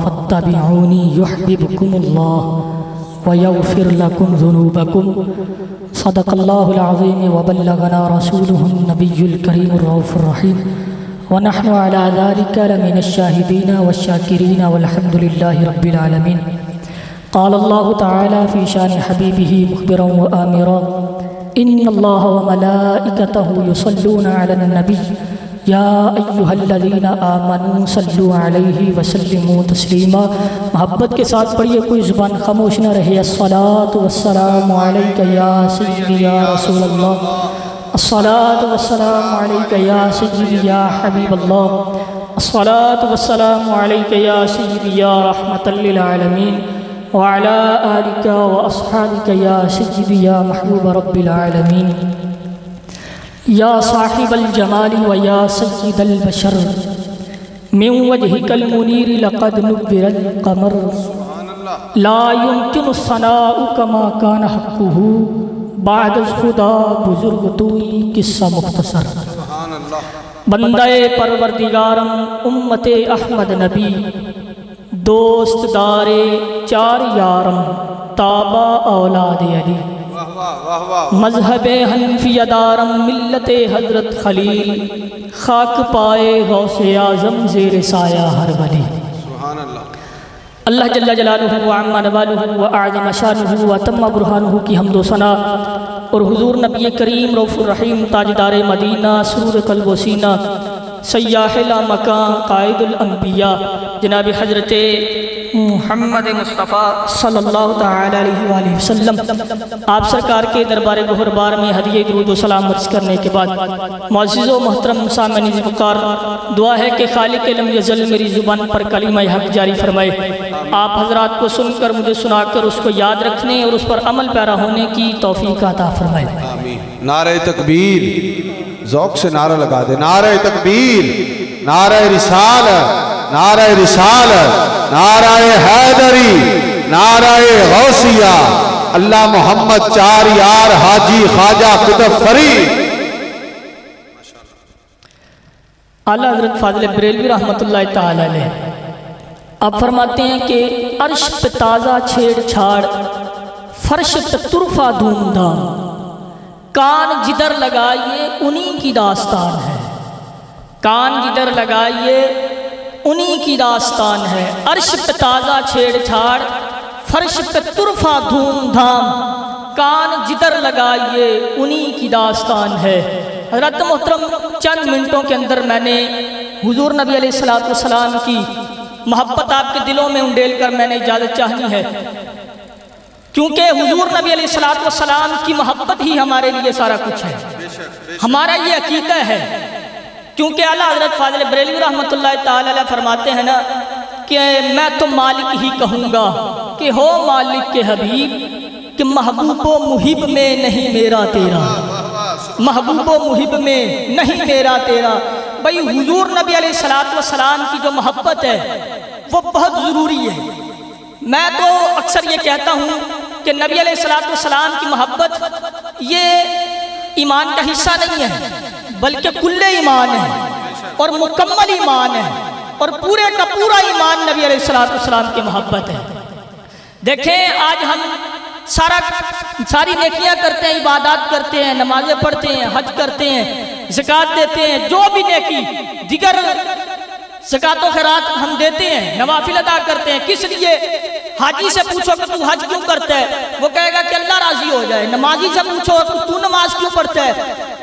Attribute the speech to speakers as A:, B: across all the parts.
A: फत्तबिऊनी युहब्बिबकुमुल्लाह व यग़फिर लकुम ज़ुनूबकुम। सदक़ल्लाहुल अज़ीम व बल्लगना रसूलुहुन नबियुल करीमुर रऊफ़ुर रहीम व नहनु अला ज़ालिका लमिनश शाहिदीन वश्शाकिरीन वल्हम्दुलिल्लाहि रब्बिल आलमीन। क़ाल अल्लाहु तआला फ़ी शानि हबीबिही मुख़बिरन व आमिरा इन्नल्लाह व मलाइकतहु युसल्लूना अलन नबी या अय्युहल्लज़ीना आमनू सल्लु अलैहि व सल्लिमू तस्लीमा। मोहब्बत के साथ पढ़िए, कोई ज़ुबान खामोश न रहे। अस्सलातु वस्सलामु अलैका या सय्यदी या रसूलल्लाह, अस्सलातु वस्सलामु अलैका या सय्यदी या हबीबल्लाह, अस्सलातु वस्सलामु अलैका या सय्यदी या रहमतल लिल आलमीन व अला आलिका व अस्हाबिका या सय्यदी या महबूब रब्बिल आलमीन या साहिबल जमाली व या सय्यदल बशर मिन वजहिकल मुनीर लक़द नुव्विरल क़मर ला युमकिनु सनाउ कमा कान हक़्क़ुहु बाद खुदा बुजुर्ग तूई किस्सा मुख्तसर। बंदे परवरदिगारम उम्मते अहमद नबी दोस्त दारे चार यारम ताबा औलाद अली मजहबे हनफिया दारम मिल्लते हजरत खलील खाक पाए गौसे आज़म ज़ेर साया हर वली। अल्लाह जल्ला जलालुहु व अम्मा नवालुहु व अअज़म शानुहु व तम्मा बुरहानुहु की हम्द व सना और हुज़ूर नबी करीम रऊफ़ुर रहीम ताजदार मदीना सुरूर क़ल्ब व सीना सय्याह ला मकान क़ाइदुल अंबिया जनाब हज़रत मुहम्मद मुस्तफ़ा सल्लल्लाहु तआला अलैहि वसल्लम आप सरकार के दरबार गुहरबार में हदिये दुरूद व सलाम अर्ज़ करने के बाद मुअज़्ज़िज़ व मोहतरम सामईन वक़ार दुआ है कि खालिक़ लम यज़ल मेरी ज़ुबान पर कलीमा हक़ जारी फरमाए। आप हज़रात को सुनकर मुझे सुनाकर उसको याद रखने और उस पर अमल पैरा होने की तौफ़ीक़ अता फरमाए।
B: आमीन। नारे तकबीर, ज़ौक़ से नारा लगा दे। नारे तकबीर, नारे रिसालत, नारे रिसालत, नाराए हैदरी, नाराए गौसिया, अल्लाह मोहम्मद चार यार हाजी ख्वाजा कुतुब फरीद।
A: आला हज़रत फ़ाज़िल बरेलवी रहमतुल्लाहि तआला अलैह आप फरमाते हैं कि अर्श पे ताज़ा छेड़छाड़, फर्श पे तुरफा धूमधाम, कान जिधर लगाइए उन्हीं की दास्तान है, कान जिधर लगाइए उन्हीं की दास्तान है। अर्श पे ताज़ा छेड़छाड़, फर्श पे तुरफा धूमधाम, कान जिधर लगाइए उन्हीं की दास्तान है। हज़रत मोहतरम चंद मिनटों के अंदर मैंने हुज़ूर नबी अलैहिस्सलातु वस्सलाम की मोहब्बत आपके दिलों में उंडेल कर मैंने इजाज़त चाहनी है, क्योंकि हुज़ूर नबी अलैहिस्सलातु वस्सलाम की मोहब्बत ही हमारे लिए सारा कुछ है, हमारा ये अकीदा है। क्योंकि आला हज़रत फ़ाज़िल बरेलवी रहमतुल्लाहि तआला अलैह फरमाते हैं ना कि मैं तो मालिक ही कहूँगा कि हो मालिक के हबीब कि महबूबो मुहिब में नहीं मेरा तेरा, महबूबो मुहिब में नहीं मेरा तेरा। भाई हुज़ूर नबी अलैहिस्सलातु वस्सलाम की जो मोहब्बत है वो बहुत ज़रूरी है। मैं तो अक्सर ये कहता हूँ कि नबी अलैहिस्सलातु वस्सलाम की मोहब्बत ये ईमान का हिस्सा नहीं है, बल्कि कुल्ले ईमान है और मुकम्मल ईमान है और पूरे का पूरा ईमान नबी अलैहिस्सलातु वस्सलाम की मोहब्बत है। देखें आज हम सारी नेकियां करते हैं, इबादत करते हैं, नमाजें पढ़ते हैं, हज करते हैं, ज़कात देते हैं, जो भी नेकी दिगर ज़कात व खैरात हम देते हैं, नवाफिल अदा करते हैं। किस लिए? हाजी से पूछो कि तू हज क्यों करता है, वो कहेगा कि अल्लाह राजी हो जाए। नमाजी से पूछो तू नमाज क्यों पढ़ता है,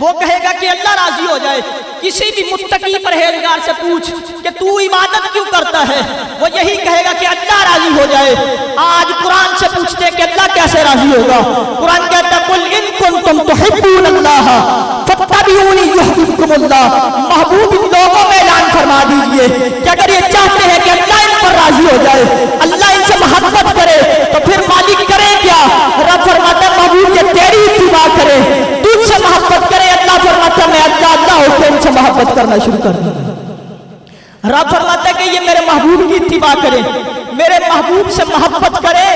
A: वो कहेगा कि अल्लाह राजी हो जाए। किसी भी मुत्तकी परहेजगार से पूछ कि तू इबादत क्यों करता है, वो यही कहेगा कि अल्लाह राजी हो जाए। आज कुरान से पूछते हैं कि अल्लाह कैसे राजी होगा। कुरान कहता है कुल इन कुंतुम तुहिब्बूनल्लाह फत्तबिऊनी युहब्बुकुमुल्लाह। महबूब इन लोगों में ऐलान फरमा दीजिए कि अगर ये चाहते हैं कि अल्लाह इन पर राजी हो जाए, अल्लाह इनसे मोहब्बत करे, तो फिर मालिक करे क्या? रब फरमाता है महबूब ये तेरी इत्तिबा करे, तुझसे मोहब्बत करे। अल्लाह फरमाता है मैं अल्लाह होकर इनसे मोहब्बत करना शुरू कर दूंगा। रब फरमाता है कि ये मेरे महबूब की इत्तिबा करे, मेरे महबूब से मोहब्बत करे,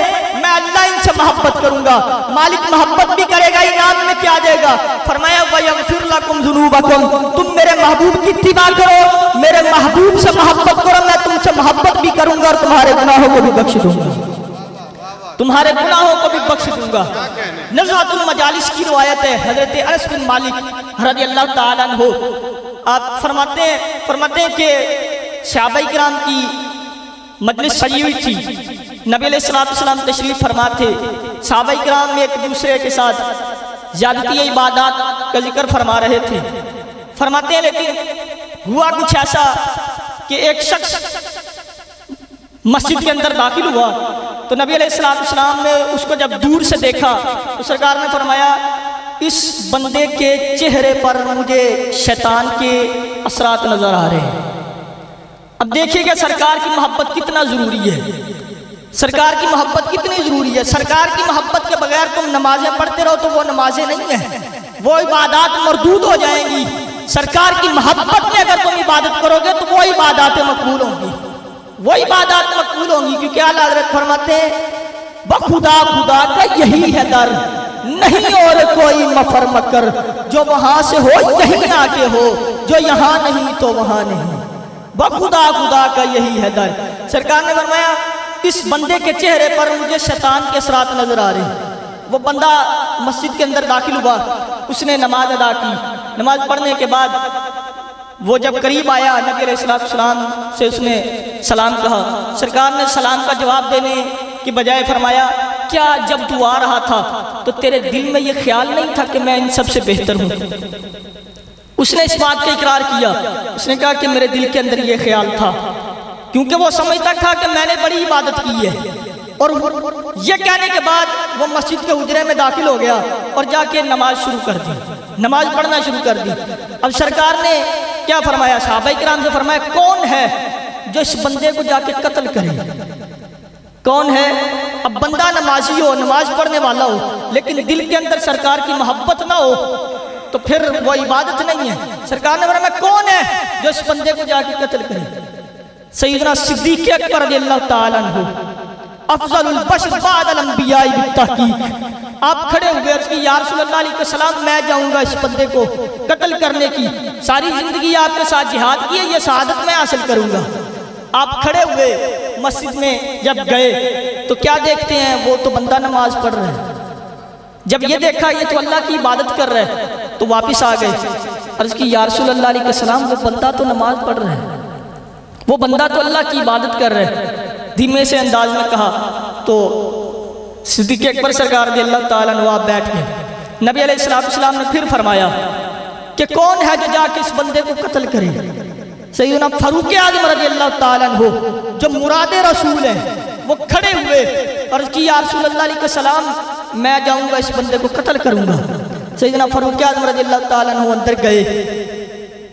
A: मैं अल्लाह इनसे मोहब्बत करूंगा। मालिक मोहब्बत भी करेगा, इनाम में क्या देगा? फरमाया वयग़फिर लकुम ज़ुनूबकुम, तुम मेरे महबूब की इत्तिबा करो, मेरे महबूब से मोहब्बत करो, मैं तुमसे मोहब्बत भी करूंगा और तुम्हारे गुनाहों को भी बख्श दूंगा, तुम्हारे गुनाहों को भी बख्श दूंगा। नज़ातुल मजालिस की रिवायत है, हजरत अनस बिन मालिक रज़ियल्लाहु ताला अन्हु आप फरमाते हैं कि सहाबाए किराम की मजलिस सजी हुई थी, नबी अलैहिस्सलाम तशरीफ फरमा थे, सहाबाए किराम में एक दूसरे के साथ ज़्यादती इबादत का जिक्र फरमा रहे थे। फरमाते हैं लेकिन हुआ कुछ ऐसा कि एक शख्स मस्जिद के अंदर दाखिल हुआ तो नबी अलैहिस्सलाम ने उसको जब दूर से देखा तो सरकार ने फरमाया इस बंदे के चेहरे पर मुझे शैतान के असरात नजर आ रहे हैं। अब देखिएगा सरकार की मोहब्बत कितना जरूरी है, सरकार की मोहब्बत कितनी जरूरी है। सरकार की मोहब्बत के बगैर तुम नमाजें पढ़ते रहो तो वो नमाजें नहीं है, वो इबादत मरदूद हो जाएंगी। सरकार की मोहब्बत में अगर तुम इबादत करोगे तो वो इबादतें मकबूल होंगी, वो इबादत मकबूल होंगी। क्योंकि आला हज़रत फरमाते हैं बखुदा खुदा का यही है दर, नहीं और कोई मफर मकर, जो वहां से हो यहीं आके हो, जो यहाँ नहीं तो वहां नहीं, बखुदा खुदा का यही है दर। सरकार ने फरमाया इस बंदे के चेहरे पर मुझे शैतान के असरात नजर आ रहे हैं। वो बंदा मस्जिद के अंदर दाखिल हुआ, उसने नमाज अदा की, नमाज पढ़ने के बाद वो जब करीब आया नबी अलैहिस्सलाम से उसने सलाम कहा। सरकार ने सलाम का जवाब देने की बजाय फरमाया क्या जब तू आ रहा था तो तेरे दिल में ये ख्याल नहीं था कि मैं इन सबसे बेहतर हूँ? उसने इस बात का इकरार किया, उसने कहा कि मेरे दिल के अंदर ये ख्याल था, क्योंकि वो समझता था कि मैंने बड़ी इबादत की है। और ये कहने के बाद वो मस्जिद के उजरे में दाखिल हो गया और जाके नमाज शुरू कर दी, नमाज पढ़ना शुरू कर दी। अब सरकार ने क्या फरमाया, सहाबाए किराम से फरमाया कौन है जो इस बंदे को जाके कत्ल करे? कौन है? अब बंदा नमाजी हो, नमाज पढ़ने वाला हो, लेकिन दिल के अंदर सरकार की मोहब्बत ना हो तो फिर वो इबादत नहीं है। सरकार ने फरमाया कौन है जो इस बंदे को जाके कत्ल करे? सैयदना सिद्दीक़ अकबर रज़ियल्लाहु ताला अन्हु अफ़ज़लुल बशर बादल अंबिया बित्तहक़ीक़, आप खड़े हुए अर्ज़ की या रसूलल्लाह अलैहि सलाम मैं जाऊंगा इस बंदे को कत्ल करने की, सारी जिंदगी आपके साथ जिहाद की है, ये शहादत मैं हासिल करूंगा। आप खड़े हुए मस्जिद में जब गए तो क्या देखते हैं, वो तो बंदा नमाज पढ़ रहा है। जब ये देखा ये तो अल्लाह की इबादत कर रहा है तो वापिस आ गए, अर्ज़ की या रसूलल्लाह अलैहि सलाम वो बंदा तो नमाज पढ़ रहा है, वो बंदा तो अल्लाह की इबादत कर रहा है। धीमे से अंदाज में कहा तो सिद्दीक़ अकबर सरकार रज़ियल्लाहु ताला अन्हु आप बैठ गए। नबी अलैहिस्सलाम ने फिर फरमाया कि कौन है जो जाके इस बंदे को कत्ल करे? सैयदना फारूक आज़म रज़ियल्लाहु ताला अन्हु जो मुरादे रसूल है वो खड़े हुए और कि या रसूलल्लाह अलैहि सलाम मैं जाऊंगा इस बंदे को कत्ल करूंगा। सैयदना फारूक आज़म रज़ियल्लाहु ताला अन्हु अंदर गए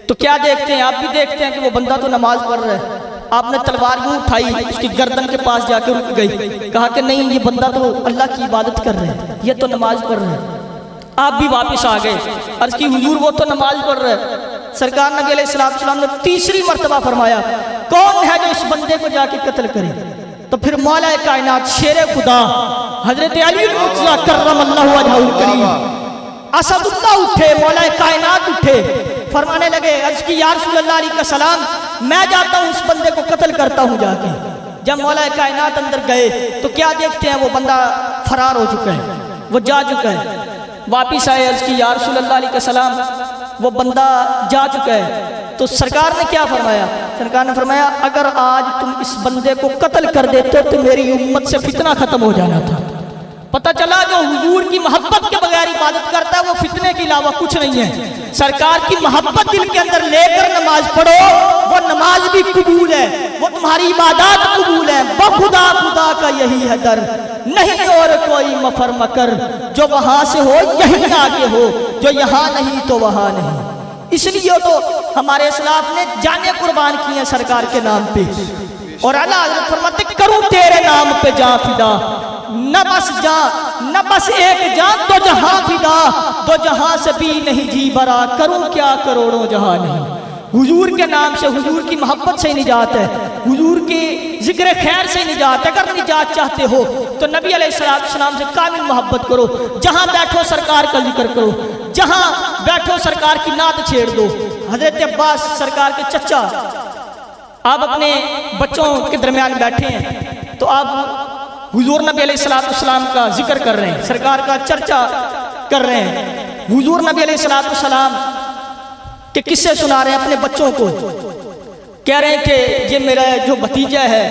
A: तो क्या देखते हैं, आप भी देखते हैं कि वो बंदा तो नमाज पढ़ रहा है। आपने तलवार यूं उठाई, उसकी गर्दन के पास जाकर रुक गई, कहा कि नहीं ये बंदा तो अल्लाह की इबादत कर रहा है, ये तो नमाज पढ़ रहा है। आप भी वापस आ गए, अर्ज़ की हुजूर वो तो नमाज पढ़ रहा है। सरकार नबी अलैहिस्सलाम ने तीसरी मर्तबा फरमाया कौन है जो इस बंदे को जाके कत्ल करे? तो फिर मौला कायनात शेर खुदा हजरत अली मुर्तज़ा कर्रमल्लाहु वजहुल करीम असदुल्लाह उठे, मौला कायनात उठे, फरमाने लगे अर्ज़ की या रसूलल्लाह अलैहि सलाम मैं जाता हूँ इस बंदे को कत्ल करता हूँ जाके। जब मौला कायनात अंदर गए तो क्या देखते हैं, वो बंदा फरार हो चुका है, वो जा चुका है। वापिस आए, अर्ज़ की या रसूलल्लाह अलैहि सलाम वो बंदा जा चुका है। तो सरकार ने क्या फरमाया? सरकार ने फरमाया अगर आज तुम इस बंदे को कत्ल कर देते तो मेरी उम्मत से फितना खत्म हो जाना था। पता चला जो हुजूर की मोहब्बत के बगैर इबादत करता है वो फितने के अलावा कुछ नहीं है। सरकार की मोहब्बत दिल के अंदर लेकर नमाज पढ़ो, वो नमाज भी कबूल है, वो तुम्हारी इबादत कबूल है। बखुदा खुदा का यही है दर, नहीं और कोई मफर मकर, जो वहां से हो यहीं आगे हो, जो यहाँ नहीं तो वहां नहीं। इसलिए तो हमारे इस्लाफ ने जाने कुर्बान किए सरकार के नाम पे। और आला हज़रत फरमाते करूं तेरे नाम पे जा फिदा, न बस जा न बस एक जान तो जहां फिदा, तो जहां से भी नहीं जी बरा, करूं क्या करोड़ों जहां नहीं। हुजूर के नाम से, हुजूर की मोहब्बत से निजात है, हुजूर की जिक्र खैर से निजात है। अगर निजात चाहते हो तो नबी अलैहिस्सलाम से कामिल मोहब्बत करो, जहां बैठो सरकार का जिक्र करो, जहां बैठो सरकार की नात छेड़ दो। हजरत अब्बास सरकार के चचा आप अपने बच्चों के दरमियान बैठे हैं तो आप हुजूर नबी अलैहिस्सलाम का जिक्र कर रहे हैं, सरकार का चर्चा कर रहे हैं, हुजूर नबी अलैहिस्सलाम के किस्से सुना रहे हैं अपने बच्चों को। कह रहे हैं कि ये मेरा जो भतीजा है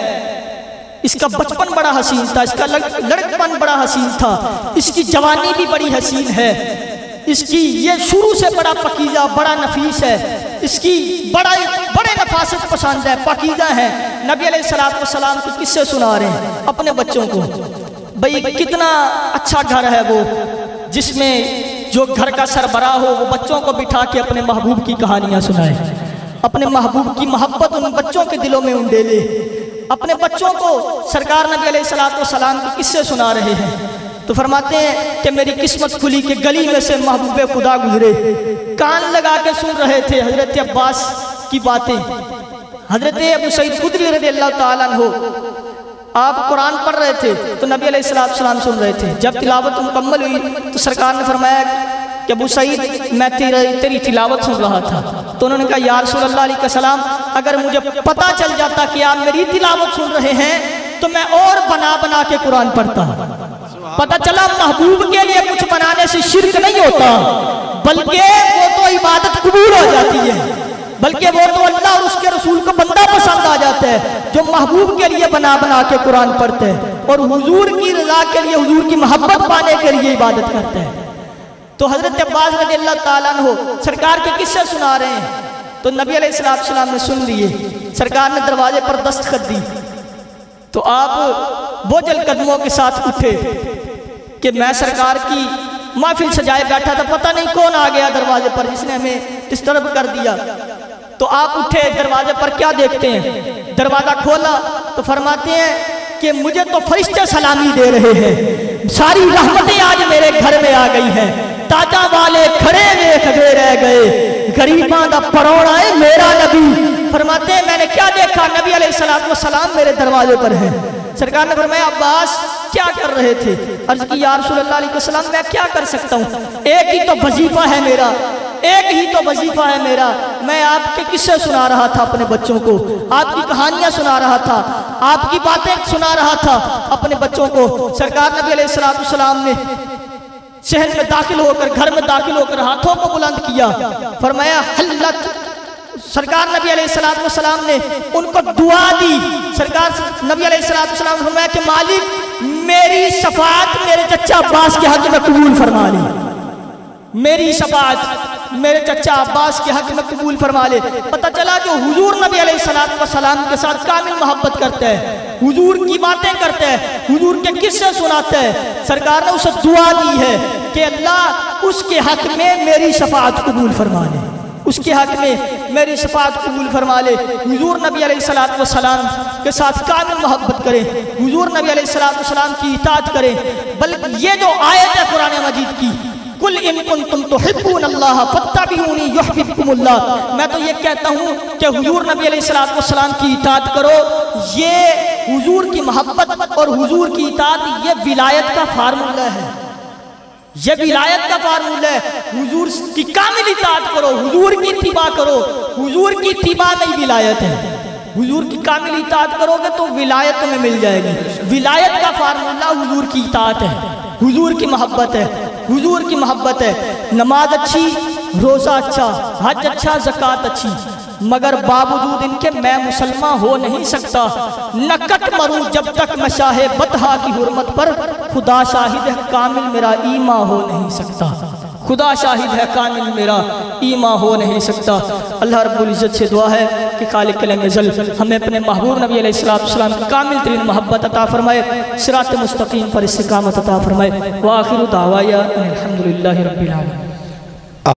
A: इसका बचपन बड़ा हसीन था, इसका लड़कपन बड़ा हसीन था, इसकी जवानी भी बड़ी हसीन है, इसकी ये शुरू से बड़ा पकीजा बड़ा नफीस है, इसकी बड़े नफासत पसंद है, पकीजा है। नबी अलैहिस्सलाम को किस्से सुना रहे हैं अपने बच्चों को। भाई कितना अच्छा घर है वो जिसमें जो घर का सरबराह हो वो बच्चों को बिठा के अपने महबूब की कहानियां सुनाए, अपने महबूब की मोहब्बत उन बच्चों के दिलों में उंडेले, अपने बच्चों को सरकार नबी अलैहिस्सलाम के किस्से सुना रहे हैं। तो फरमाते हैं कि मेरी किस्मत खुली कि गली में से महबूब खुदा गुजरे, कान लगा के सुन रहे थे हजरत अब्बास की बातें। हजरत अबू सईद खुदरी रज़ियल्लाहु ताला अन्हु आप कुरान पढ़ रहे थे तो नबी अलैहिस्सलाम सुन रहे थे। जब तिलावत मुकम्मल हुई तो सरकार ने फरमाया कि अबू सईद मैं तेरी तिलावत सुन रहा था। तो उन्होंने कहा या रसूल अल्लाह अलैहिस्सलाम अगर मुझे पता चल जाता कि आप मेरी तिलावत सुन रहे हैं तो मैं और बना के कुरान पढ़ता। पता चला महबूब के लिए कुछ बनाने से शिर्क नहीं होता, बल्कि वो तो इबादत कबूल हो जाती है, बल्कि वो तो अल्लाह और उसके रसूल को बंदा पसंद आ जाता है जो महबूब के लिए बना के कुरान पढ़ते हैं और हुजूर की रजा के लिए, हुजूर की मोहब्बत पाने के लिए इबादत करते हैं। तो हजरत अब्बास रज़ियल्लाहु ताला अन्हु सरकार के किस्से सुना रहे हैं तो नबी अलैहिस्सलाम ने सुन लिए। सरकार ने दरवाजे पर दस्तखत दी तो आप बोझल कदमों के साथ उठे कि मैं सरकार की महफिल सजाए बैठा था, पता नहीं कौन आ गया दरवाजे पर जिसने हमें डिस्टर्ब कर दिया। तो आप उठे, दरवाजे पर क्या देखते हैं, दरवाजा खोला तो फरमाते हैं कि मुझे तो फरिश्ते सलामी दे रहे हैं, सारी रहमतें आज मेरे घर में आ गई हैं, ताजा वाले खड़े वेख दे रह गए, गरीबां दा परौणा है मेरा नबी। फरमाते हैं मैंने क्या देखा, नबी अलैहिस्सलाम मेरे दरवाजे पर है। सरकार ने फरमाया अब्बास क्या कर रहे थे? अर्ज की या रसूल अल्लाह अलैहिस्सलाम मैं क्या कर सकता हूँ, एक ही तो वजीफा है मेरा, एक ही तो वजीफा है मेरा। मैं आपके किस्से सुना रहा था अपने बच्चों को, आपकी कहानियां सुना रहा था, आपकी बातें सुना रहा था अपने बच्चों को। सरकार नबी अलैहिस्सलाम ने शहर में दाखिल होकर, घर में दाखिल होकर हाथों को बुलंद किया, फरमाया हल्लत। सरकार नबी अलैहिस्सलाम ने उनको दुआ दी। सरकार नबी अलैहिस्सलाम ने फरमाया कि मालिक मेरी शफाअत मेरे चचा अब्बास के हक में कबूल फरमा ले, मेरी शफाअत मेरे चचा अब्बास के हक में कबूल फरमा ले। पता चला जो हुजूर नबी अलैहिस्सलाम के साथ कामिल मोहब्बत करते हैं, हुजूर की बातें करते हैं, हुजूर के किस्से सुनाते हैं, सरकार ने उसे दुआ दी है कि अल्लाह उसके हक में मेरी शफाअत कबूल फरमा ले, उसके हक में मेरी शफाअत कबूल फरमा ले। हुजूर नबी अलैहिस्सलाम के साथ कामिल मोहब्बत करें, हुजूर नबी अलैहिस्सलाम की इताअत करें। बल्कि ये जो आयत है कुरान मजीद की, कुल इन कुंतुम तुहिब्बूनल्लाह फत्तबिऊनी युहिब्बुकुमुल्लाह, मैं तो ये कहता हूँ कि हुजूर नबी अलैहिस्सलाम की इताअत करो। ये हुजूर की मोहब्बत और हुजूर की इताअत ये विलायत का फार्मूला है, ये विलायत का फार्मूला है। हुजूर की कामिल इताअत करो, हुजूर की इत्तिबा करो, हुजूर की इत्तिबा में विलायत है। हुजूर की कामिल इताअत करोगे तो विलायत में मिल जाएगी। विलायत का फार्मूला हुजूर की इताअत है, हुजूर की मोहब्बत है, हुजूर की मोहब्बत है। नमाज अच्छी, रोज़ा अच्छा, हज अच्छा, ज़कात अच्छी, मगर बावजूद इनके मैं मुसलमान हो नहीं सकता। नकट मरूं जब तक मैं शाहे बतहा की हुर्मत पर, खुदा शाहिद है कामिल मेरा ईमा हो नहीं सकता, खुदा शाहिद है कामिल मेरा ईमा हो नहीं सकता। अल्लाह रब्बुल इज़्ज़त से दुआ है कि खालिक अज़ल हमें अपने महबूब नबी अलैहिस्सलाम की कामिल तरीन मोहब्बत अता फरमाए, सिरात मुस्तकीम पर इस्तिकामत अता फरमाए। व आखिरु दावाया अल्हम्दुलिल्लाहि रब्बिल आलमीन।